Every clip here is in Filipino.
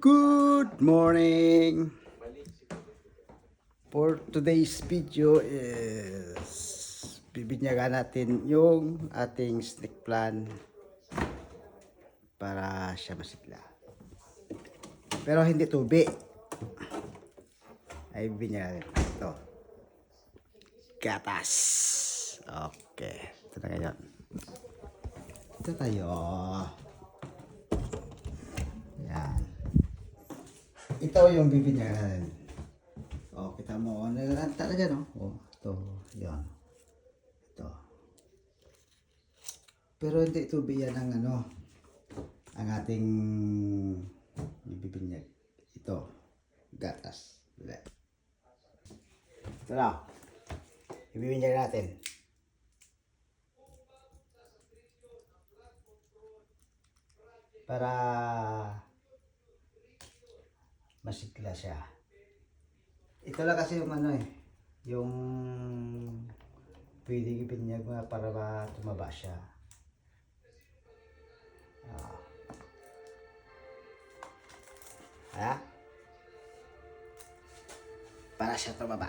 Good morning! For today's video is bibinyagan natin yung ating snake plant para siya masigla. Pero hindi tubi. Ay bibinyagan ito. Gatas. Okay. Ito na ngayon. Ito tayo. Yan. Ito yung bibinyagan. Oh, kita mo. Talaga, no? Oh, ito. Yan. Ito. Pero hindi ito biyan ng ano, ang ating ibibinyag. Ito. Gatas. Ito na. Ibibinyag natin. Para masigla siya. Ito lang kasi yung ano yung pwedeng ibinyag para tumaba siya. Para siya tumaba.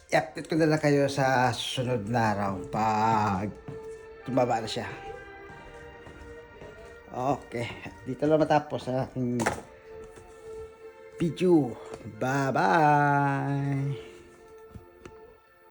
I-update ko na lang kayo sa susunod na araw pag tumaba na siya. Okay, dito lang matapos ang aking video. Bye-bye!